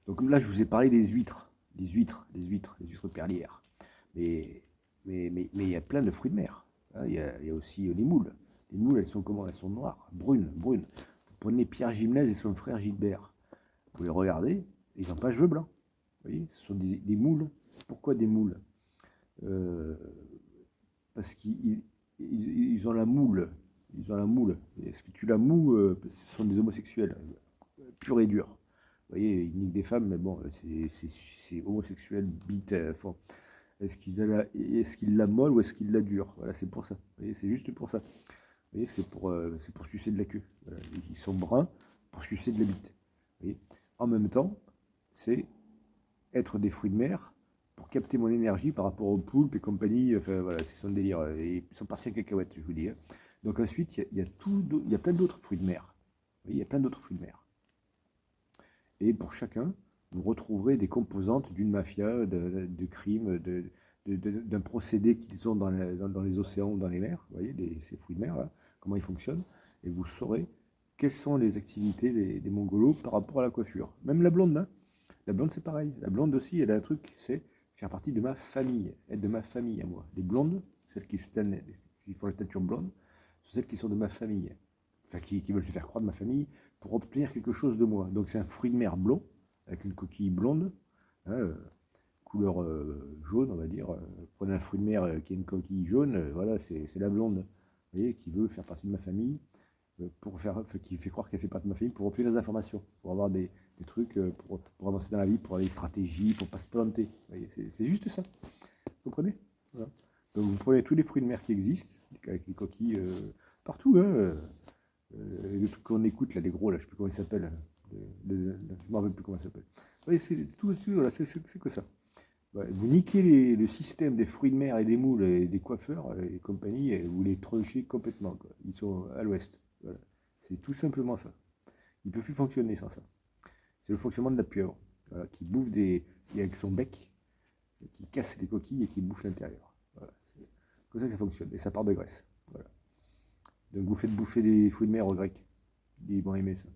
Donc là, je vous ai parlé des huîtres, les huîtres perlières. Mais il y a plein de fruits de mer, hein. Il y a aussi les moules. Les moules, elles sont comment? Elles sont noires, brunes, brunes. Vous prenez Pierre Gimnez et son frère Gilbert. Vous les regardez, ils n'ont pas cheveux blancs. Vous voyez, ce sont des moules. Pourquoi des moules? Euh, Parce qu'ils ont la moule. Ils ont la moule. Est-ce que tu la moules? Ce sont des homosexuels, purs et durs. Vous voyez, ils niquent des femmes, mais bon, c'est homosexuel, bite, fort. Est-ce qu'il la molle ou est-ce qu'il la dure? Voilà, c'est pour ça. Vous voyez, c'est juste pour ça. Vous voyez, c'est pour sucer de la queue. Voilà, ils sont bruns pour sucer de la bite. Vous voyez. En même temps, c'est être des fruits de mer pour capter mon énergie par rapport aux poulpes et compagnie. Enfin voilà, c'est son délire. Ils sont partis en cacahuète, je vous dis, hein. Donc ensuite, il y a plein d'autres fruits de mer. Vous voyez, il y a plein d'autres fruits de mer. Et pour chacun, vous retrouverez des composantes d'une mafia, de crimes, d'un procédé qu'ils ont dans les océans ou dans les mers. Vous voyez, ces fruits de mer, là, comment ils fonctionnent. Et vous saurez quelles sont les activités des Mongolos par rapport à la coiffure. Même la blonde, hein. La blonde, c'est pareil. La blonde aussi, elle a un truc, c'est faire partie de ma famille, être de ma famille à moi. Les blondes, celles qui font la teinture blonde, sont celles qui sont de ma famille. Enfin, qui veulent se faire croire de ma famille pour obtenir quelque chose de moi. Donc c'est un fruit de mer blond, avec une coquille blonde, hein, couleur jaune, on va dire. Prenez un fruit de mer qui a une coquille jaune, voilà, c'est la blonde, vous voyez, qui veut faire partie de ma famille, qui fait croire qu'elle fait partie de ma famille pour obtenir des informations, pour avoir des trucs, pour avancer dans la vie, pour avoir des stratégies, pour ne pas se planter. Vous voyez, c'est juste ça. Vous comprenez? Voilà. Donc vous prenez tous les fruits de mer qui existent, avec les coquilles partout, hein. Le truc qu'on écoute, là, les gros, là, je sais plus comment il s'appelle. Je ne me rappelle plus comment il s'appelle. Oui, c'est tout, voilà, c'est que ça. Ouais, vous niquez le système des fruits de mer et des moules et des coiffeurs et compagnie, et vous les trunchez complètement, quoi. Ils sont à l'ouest. Voilà. C'est tout simplement ça. Il ne peut plus fonctionner sans ça. C'est le fonctionnement de la pieuvre, voilà, qui bouffe avec son bec, qui casse les coquilles et qui bouffe l'intérieur. Voilà. C'est comme ça que ça fonctionne. Et ça part de graisse. Voilà. Donc vous faites bouffer des fruits de mer aux Grecs. Ils vont aimer ça.